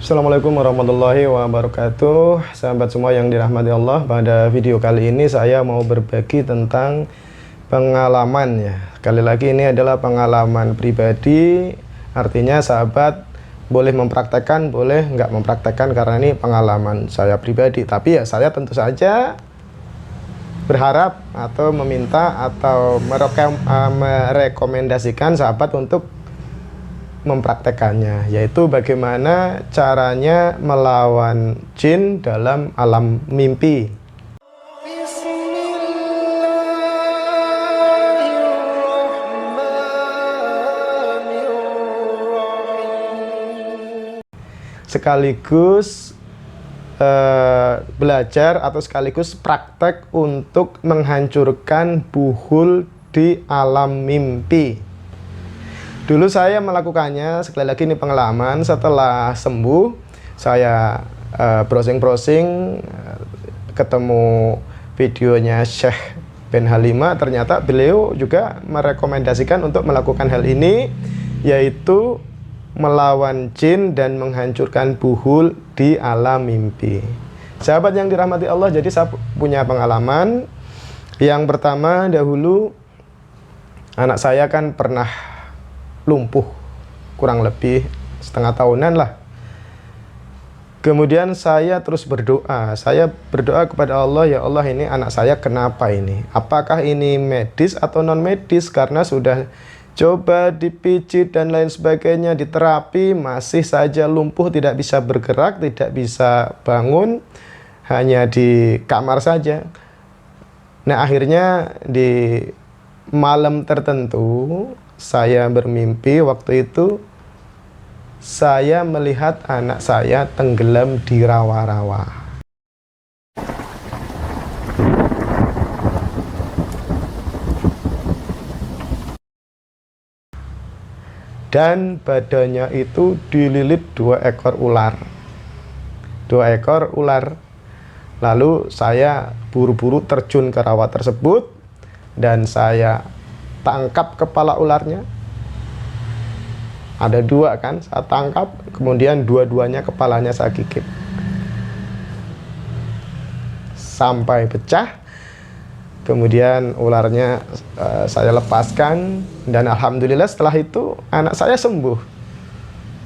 Assalamualaikum warahmatullahi wabarakatuh. Sahabat semua yang dirahmati Allah, pada video kali ini saya mau berbagi tentang pengalaman ya. Sekali lagi ini adalah pengalaman pribadi, artinya sahabat boleh mempraktekkan, boleh nggak mempraktekkan karena ini pengalaman saya pribadi. Tapi ya saya tentu saja berharap atau meminta atau merekomendasikan sahabat untuk mempraktekannya, yaitu bagaimana caranya melawan jin dalam alam mimpi. Sekaligus belajar atau sekaligus praktek untuk menghancurkan buhul di alam mimpi. Dulu saya melakukannya, sekali lagi ini pengalaman. Setelah sembuh, saya browsing-browsing, ketemu videonya Syekh Ben Halimah. Ternyata beliau juga merekomendasikan untuk melakukan hal ini, yaitu melawan jin dan menghancurkan buhul di alam mimpi. Sahabat yang dirahmati Allah, jadi saya punya pengalaman. Yang pertama, dahulu anak saya kan pernah lumpuh kurang lebih setengah tahunan lah. Kemudian saya terus berdoa. Saya berdoa kepada Allah, ya Allah, ini anak saya kenapa ini? Apakah ini medis atau non medis? Karena sudah coba dipijit dan lain sebagainya, diterapi, masih saja lumpuh, tidak bisa bergerak, tidak bisa bangun, hanya di kamar saja. Nah, akhirnya di malam tertentu saya bermimpi. Waktu itu saya melihat anak saya tenggelam di rawa-rawa. Dan badannya itu dililit 2 ekor ular. 2 ekor ular. Lalu saya buru-buru terjun ke rawa tersebut dan saya tangkap kepala ularnya. Ada 2 kan, saya tangkap, kemudian dua-duanya kepalanya saya gigit sampai pecah. Kemudian ularnya saya lepaskan dan alhamdulillah setelah itu anak saya sembuh.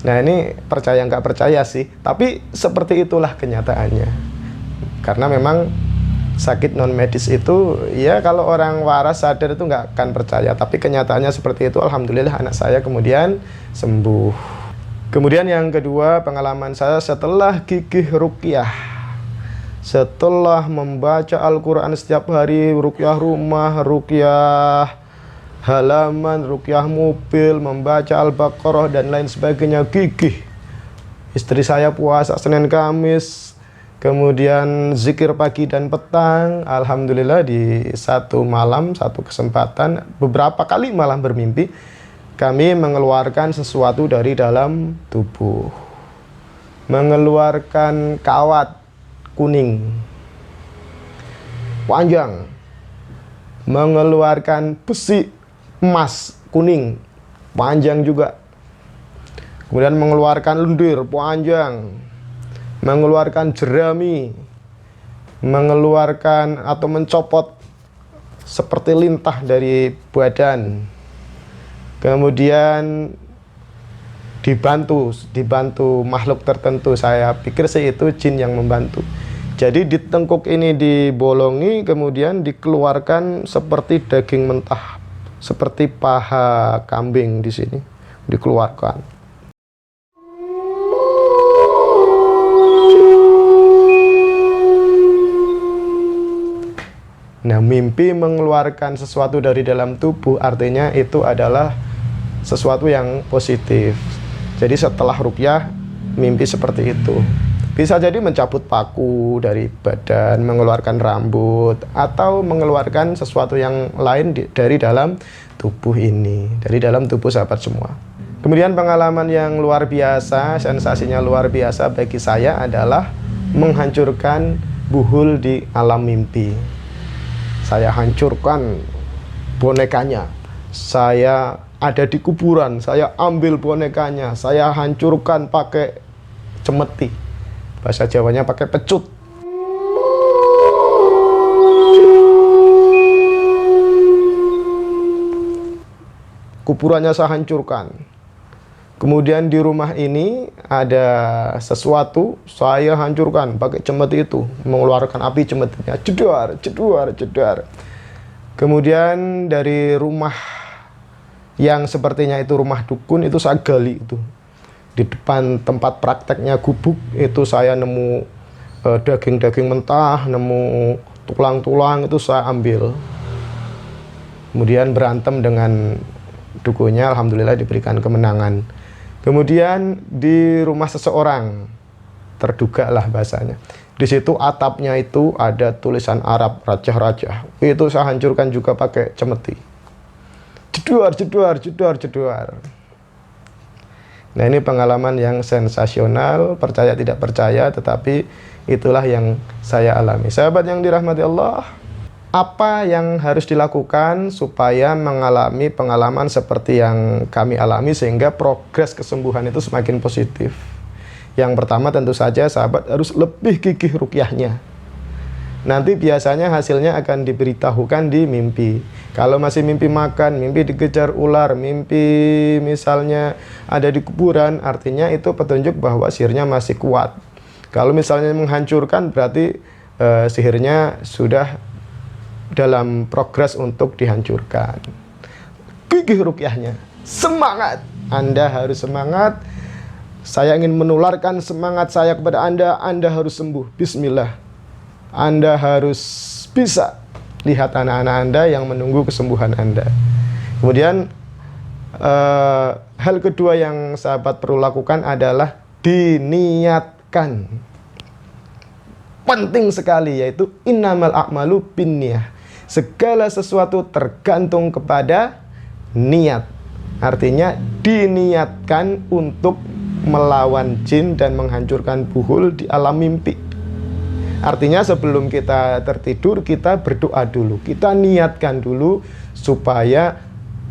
Nah, ini percaya nggak percaya sih, tapi seperti itulah kenyataannya. Karena memang sakit non medis itu, ya kalau orang waras sadar itu nggak akan percaya. Tapi kenyataannya seperti itu. Alhamdulillah anak saya kemudian sembuh. Kemudian yang kedua, pengalaman saya setelah gigih ruqyah. Setelah membaca Al-Quran setiap hari, ruqyah rumah, ruqyah halaman, ruqyah mobil, membaca Al-Baqarah dan lain sebagainya, gigih. Istri saya puasa Senin Kamis, kemudian zikir pagi dan petang. Alhamdulillah di satu malam, satu kesempatan, beberapa kali malam bermimpi, kami mengeluarkan sesuatu dari dalam tubuh. Mengeluarkan kawat kuning panjang. Mengeluarkan besi emas kuning panjang juga. Kemudian mengeluarkan lendir panjang. Mengeluarkan jerami, mengeluarkan atau mencopot seperti lintah dari badan. Kemudian dibantu makhluk tertentu. Saya pikir sih itu jin yang membantu. Jadi di tengkuk ini dibolongi, kemudian dikeluarkan seperti daging mentah, seperti paha kambing di sini dikeluarkan. Nah, mimpi mengeluarkan sesuatu dari dalam tubuh artinya itu adalah sesuatu yang positif. Jadi setelah ruqyah, mimpi seperti itu. Bisa jadi mencabut paku dari badan, mengeluarkan rambut, atau mengeluarkan sesuatu yang lain dari dalam tubuh ini, dari dalam tubuh sahabat semua. Kemudian pengalaman yang luar biasa, sensasinya luar biasa bagi saya adalah menghancurkan buhul di alam mimpi. Saya hancurkan bonekanya. Saya ada di kuburan, saya ambil bonekanya, saya hancurkan pakai cemeti. Bahasa Jawanya pakai pecut. Kuburannya saya hancurkan. Kemudian di rumah ini ada sesuatu, saya hancurkan pakai cemeti itu, mengeluarkan api cemetinya, jedar, jedar, jedar. Kemudian dari rumah yang sepertinya itu rumah dukun, itu saya gali itu. Di depan tempat prakteknya gubuk, itu saya nemu daging-daging mentah, nemu tulang-tulang, itu saya ambil. Kemudian berantem dengan dukunnya, alhamdulillah diberikan kemenangan. Kemudian di rumah seseorang, terduga lah bahasanya. Di situ atapnya itu ada tulisan Arab, rajah-rajah. Itu saya hancurkan juga pakai cemeti. Jedar, jedar, jedar, jedar. Nah, ini pengalaman yang sensasional, percaya tidak percaya, tetapi itulah yang saya alami. Sahabat yang dirahmati Allah, apa yang harus dilakukan supaya mengalami pengalaman seperti yang kami alami sehingga progres kesembuhan itu semakin positif? Yang pertama tentu saja sahabat harus lebih gigih ruqyahnya. Nanti biasanya hasilnya akan diberitahukan di mimpi. Kalau masih mimpi makan, mimpi dikejar ular, mimpi misalnya ada di kuburan, artinya itu petunjuk bahwa sihirnya masih kuat. Kalau misalnya menghancurkan, berarti sihirnya sudah dalam progres untuk dihancurkan. Gigih ruqyahnya, semangat. Anda harus semangat. Saya ingin menularkan semangat saya kepada Anda harus sembuh. Bismillah. Anda harus bisa lihat anak-anak Anda yang menunggu kesembuhan Anda. Kemudian hal kedua yang sahabat perlu lakukan adalah diniatkan. Penting sekali, yaitu innamal a'malu binniyah. Segala sesuatu tergantung kepada niat. Artinya diniatkan untuk melawan jin dan menghancurkan buhul di alam mimpi. Artinya sebelum kita tertidur, kita berdoa dulu. Kita niatkan dulu supaya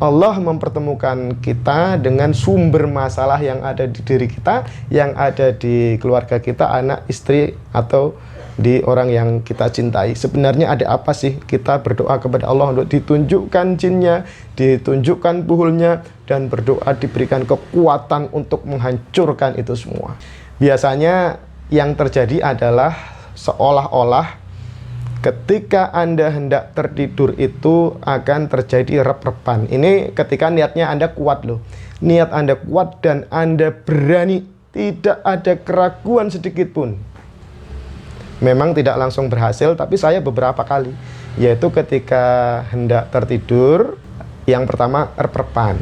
Allah mempertemukan kita dengan sumber masalah yang ada di diri kita, yang ada di keluarga kita, anak, istri, atau di orang yang kita cintai. Sebenarnya ada apa sih? Kita berdoa kepada Allah untuk ditunjukkan jinnya, ditunjukkan buhulnya, dan berdoa diberikan kekuatan untuk menghancurkan itu semua. Biasanya yang terjadi adalah seolah-olah ketika Anda hendak tertidur itu akan terjadi rep-repan. Ini ketika niatnya Anda kuat loh. Niat Anda kuat dan Anda berani, tidak ada keraguan sedikit pun. Memang tidak langsung berhasil, tapi saya beberapa kali. Yaitu ketika hendak tertidur, yang pertama rep-repan.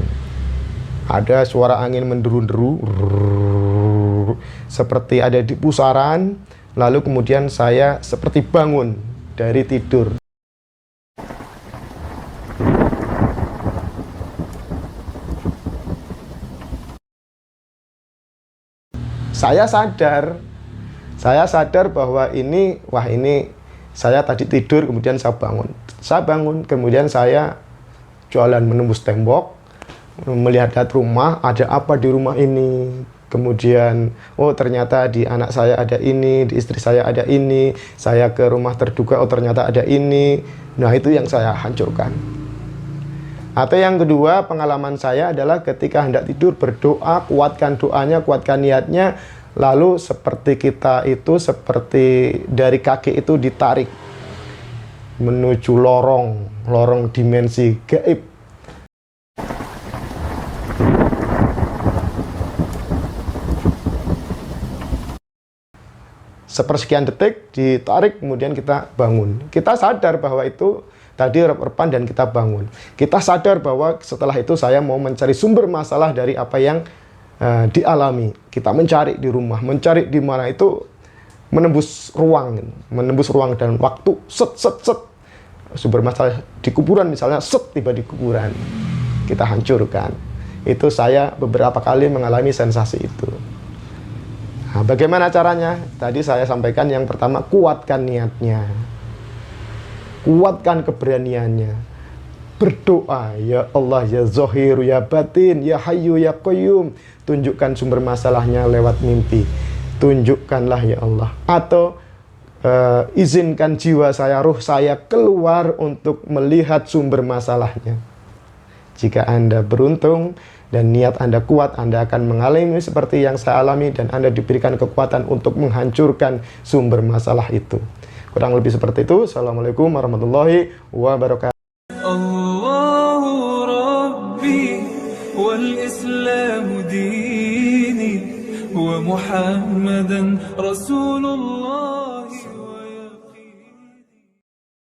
Ada suara angin menderu-deru, seperti ada di pusaran. Lalu kemudian saya seperti bangun dari tidur. Saya sadar bahwa ini, saya tadi tidur, kemudian saya bangun. Saya bangun, kemudian saya jalan menembus tembok, melihat rumah, ada apa di rumah ini. Kemudian, oh ternyata di anak saya ada ini, di istri saya ada ini, saya ke rumah terduga, oh ternyata ada ini. Nah, itu yang saya hancurkan. Atau yang kedua, pengalaman saya adalah ketika hendak tidur berdoa, kuatkan doanya, kuatkan niatnya, lalu seperti kita itu, seperti dari kaki itu ditarik menuju lorong dimensi gaib. Sepersekian detik ditarik, kemudian kita bangun. Kita sadar bahwa itu tadi rep-repan dan kita bangun. Kita sadar bahwa setelah itu saya mau mencari sumber masalah dari apa yang dialami. Kita mencari di rumah, mencari di mana itu, menembus ruang dan waktu, set. Sumber masalah di kuburan misalnya, set tiba di kuburan. Kita hancurkan. Itu saya beberapa kali mengalami sensasi itu. Nah, bagaimana caranya? Tadi saya sampaikan yang pertama, kuatkan niatnya. Kuatkan keberaniannya. Berdoa, ya Allah, ya Zahir, ya Batin, ya Hayyu, ya Qayyum. Tunjukkan sumber masalahnya lewat mimpi. tunjukkanlah ya Allah. Atau izinkan jiwa saya, ruh saya keluar untuk melihat sumber masalahnya. Jika Anda beruntung dan niat Anda kuat, Anda akan mengalami seperti yang saya alami dan Anda diberikan kekuatan untuk menghancurkan sumber masalah itu. Kurang lebih seperti itu. Assalamualaikum warahmatullahi wabarakatuh. Allahu Rabbi wal Islamu dini wa Muhammadan Rasulullah.